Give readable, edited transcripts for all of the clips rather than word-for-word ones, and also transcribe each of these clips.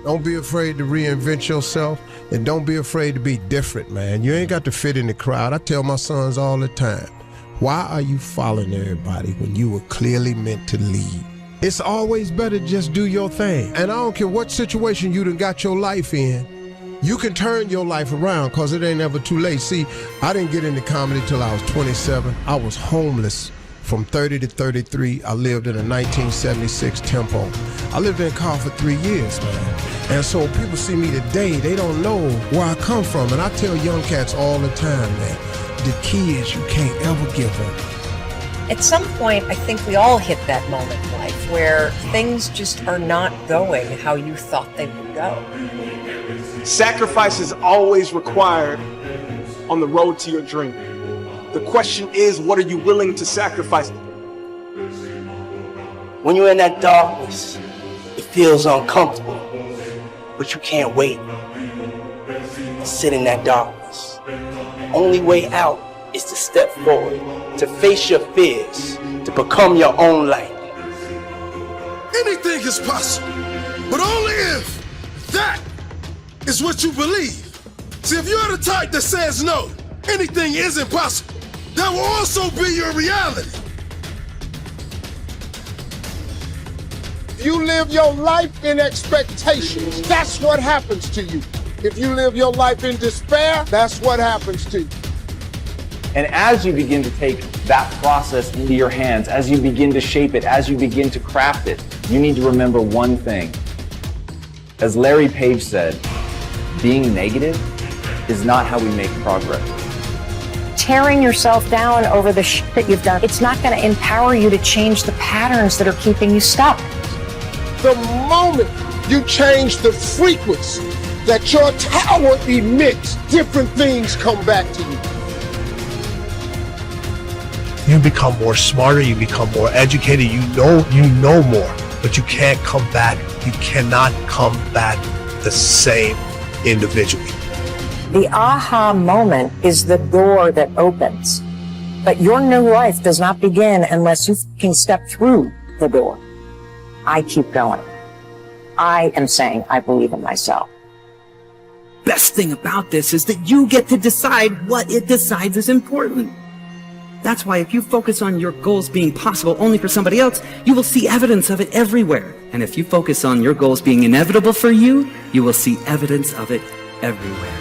Don't be afraid to reinvent yourself, and don't be afraid to be different, man. You ain't got to fit in the crowd. I tell my sons all the time, why are you following everybody when you were clearly meant to lead? It's always better to just do your thing. And I don't care what situation you done got your life in, you can turn your life around, because it ain't ever too late. See, I didn't get into comedy till I was 27. I was homeless from 30 to 33. I lived in a 1976 Tempo. I lived in a car for 3 years, man. And so people see me today, they don't know where I come from. And I tell young cats all the time, man, the key is you can't ever give up. At some point, I think we all hit that moment in life where things just are not going how you thought they would go. Sacrifice is always required on the road to your dream. The question is, what are you willing to sacrifice? When you're in that darkness, it feels uncomfortable, but you can't wait. Sit in that darkness. Only way out is to step forward, to face your fears, to become your own light. Anything is possible, but only if that is what you believe. See, if you're the type that says no, anything is impossible, that will also be your reality. If you live your life in expectations, that's what happens to you. If you live your life in despair, that's what happens to you. And as you begin to take that process into your hands, as you begin to shape it, as you begin to craft it, you need to remember one thing. As Larry Page said, being negative is not how we make progress. Tearing yourself down over the shit that you've done, it's not going to empower you to change the patterns that are keeping you stuck. The moment you change the frequency that your tower emits, different things come back to you. You become more smarter, you become more educated, you know more, but you can't come back. You cannot come back the same individual. The aha moment is the door that opens, but your new life does not begin unless you can step through the door. I keep going. I am saying I believe in myself. Best thing about this is that you get to decide what it decides is important. That's why if you focus on your goals being possible only for somebody else, you will see evidence of it everywhere. And if you focus on your goals being inevitable for you, you will see evidence of it everywhere.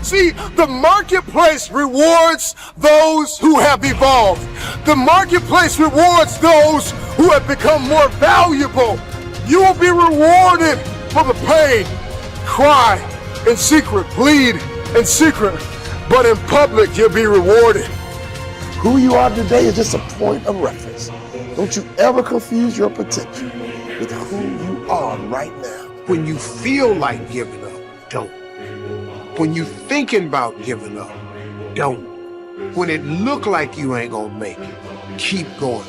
See, the marketplace rewards those who have evolved. The marketplace rewards those who have become more valuable. You will be rewarded for the pain, cry in secret, bleed in secret, but in public you'll be rewarded. Who you are today is just a point of reference. Don't you ever confuse your potential with who you are right now. When you feel like giving up, don't. When you thinking about giving up, don't. When it look like you ain't gonna make it, keep going.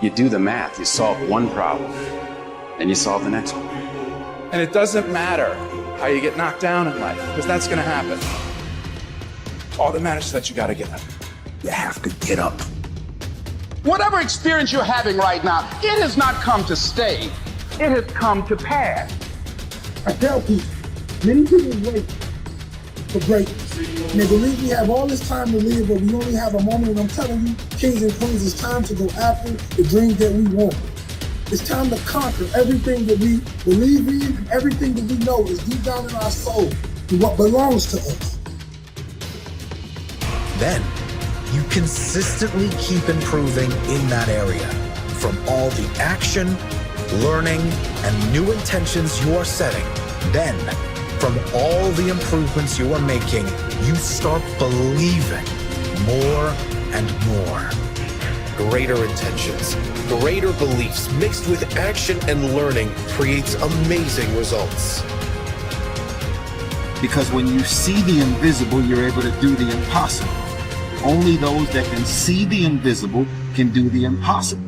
You do the math, you solve one problem, then you solve the next one. And it doesn't matter how you get knocked down in life, because that's gonna happen. All that matters is that you gotta get up. You have to get up. Whatever experience you're having right now, it has not come to stay. It has come to pass. I tell people, many people wait for greatness. And they believe we have all this time to live, but we only have a moment. And I'm telling you, kings and queens, it's time to go after the dreams that we want. It's time to conquer everything that we believe in, and everything that we know is deep down in our soul, and what belongs to us. Then, you consistently keep improving in that area. From all the action, learning, and new intentions you are setting, then, from all the improvements you are making, you start believing more and more. Greater intentions, greater beliefs mixed with action and learning creates amazing results. Because when you see the invisible, you're able to do the impossible. Only those that can see the invisible can do the impossible.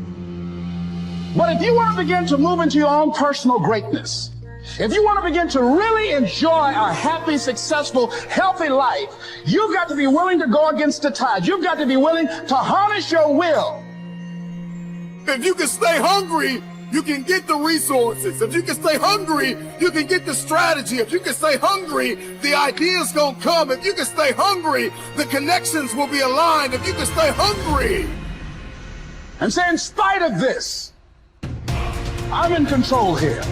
But if you want to begin to move into your own personal greatness, If you want to begin to really enjoy a happy, successful, healthy life, you've got to be willing to go against the tide. You've got to be willing to harness your will. If you can stay hungry, you can get the resources. If you can stay hungry, you can get the strategy. If you can stay hungry, the ideas gonna come. If you can stay hungry, the connections will be aligned. If you can stay hungry. And say, in spite of this, I'm in control here.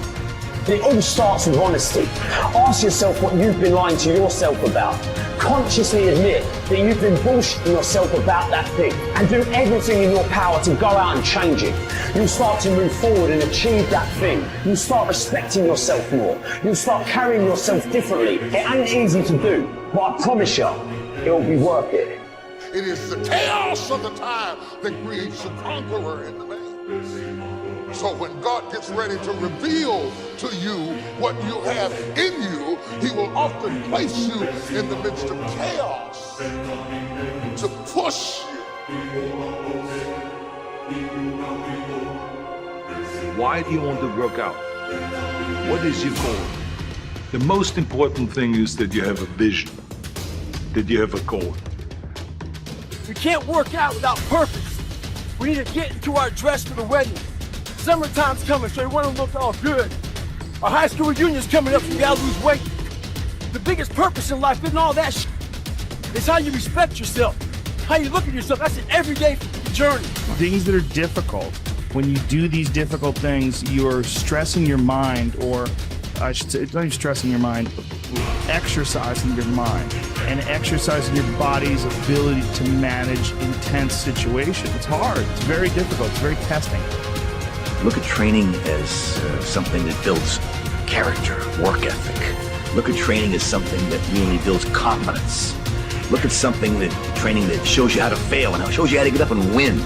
It all starts with honesty. Ask yourself what you've been lying to yourself about. Consciously admit that you've been bullshitting yourself about that thing, and do everything in your power to go out and change it. You'll start to move forward and achieve that thing. You'll start respecting yourself more. You'll start carrying yourself differently. It ain't easy to do, but I promise you, it'll be worth it. It is the chaos of the time that creates the conqueror in the man. So when God gets ready to reveal to you what you have in you, he will often place you in the midst of chaos to push you. Why do you want to work out? What is your goal? The most important thing is that you have a vision, that you have a goal. We can't work out without purpose. We need to get into our dress for the wedding. Summertime's coming, so we want to look all good. Our high school reunion's coming up, so we gotta lose weight. The biggest purpose in life isn't all that shit. It's how you respect yourself, how you look at yourself. That's an everyday journey. Things that are difficult. When you do these difficult things, you're stressing your mind, or I should say, it's not even stressing your mind, exercising your mind and exercising your body's ability to manage intense situations. It's hard. It's very difficult. It's very testing. Look at training as something that builds character, work ethic. Look at training as something that really builds confidence. Look at training that shows you how to fail and shows you how to get up and win.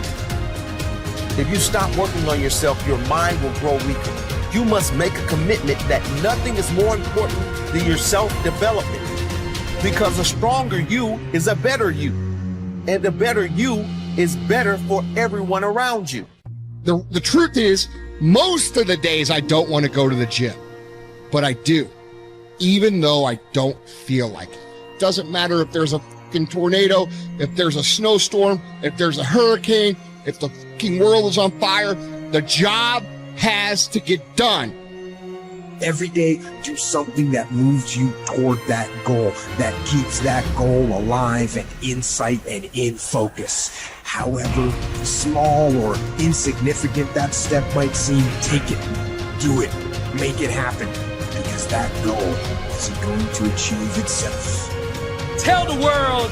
If you stop working on yourself, your mind will grow weaker. You must make a commitment that nothing is more important than your self-development. Because a stronger you is a better you. And the better you is better for everyone around you. The truth is, most of the days I don't want to go to the gym, but I do, even though I don't feel like it. Doesn't matter if there's a fucking tornado, if there's a snowstorm, if there's a hurricane, if the fucking world is on fire, the job has to get done. Every day, do something that moves you toward that goal, that keeps that goal alive and in sight and in focus. However small or insignificant that step might seem, take it, do it, make it happen, because that goal is going to achieve itself. Tell the world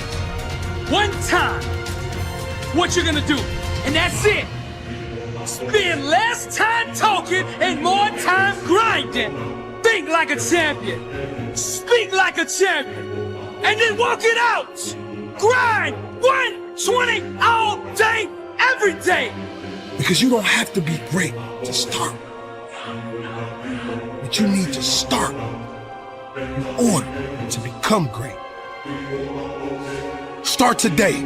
one time what you're gonna do, and that's it. Spend less time talking and more time grinding. Think like a champion. Speak like a champion. And then walk it out. Grind 120 all day, every day. Because you don't have to be great to start. But you need to start in order to become great. Start today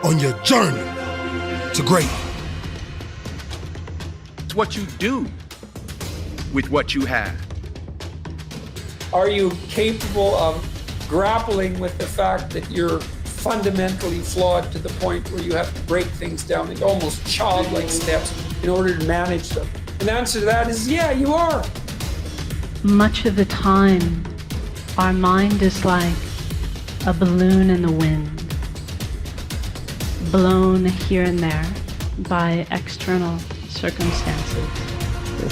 on your journey to great. It's what you do with what you have. Are you capable of grappling with the fact that you're fundamentally flawed to the point where you have to break things down into almost childlike steps in order to manage them? And the answer to that is, yeah, you are. Much of the time, our mind is like a balloon in the wind, blown here and there by external circumstances.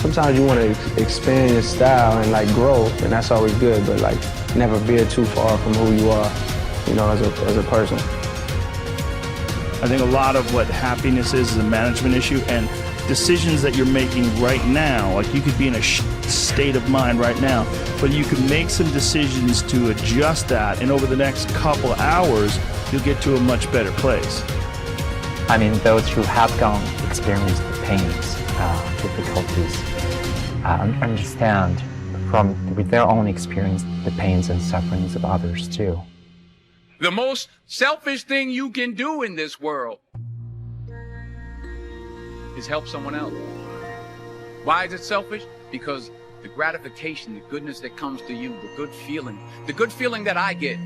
Sometimes you want to expand your style and like grow, and that's always good, but like never veer too far from who you are, you know, as a person. I think a lot of what happiness is a management issue, and decisions that you're making right now, like you could be in a state of mind right now, but you could make some decisions to adjust that, and over the next couple hours, you'll get to a much better place. I mean, those who have experienced the pains, difficulties, understand with their own experience the pains and sufferings of others too. The most selfish thing you can do in this world is help someone else. Why is it selfish? Because the gratification, the goodness that comes to you, the good feeling that I get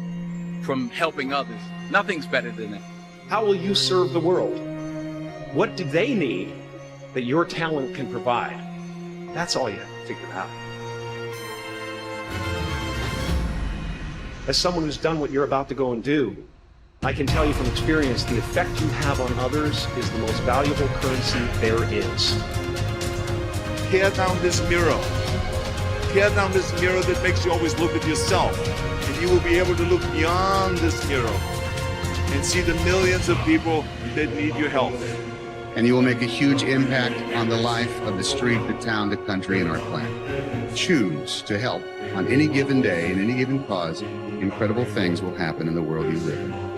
from helping others, nothing's better than that. How will you serve the world? What do they need that your talent can provide? That's all you have to figure out. As someone who's done what you're about to go and do, I can tell you from experience, the effect you have on others is the most valuable currency there is. Tear down this mirror. Tear down this mirror that makes you always look at yourself. And you will be able to look beyond this mirror and see the millions of people that need your help. And you will make a huge impact on the life of the street, the town, the country, and our planet. Choose to help on any given day, in any given cause. Incredible things will happen in the world you live in.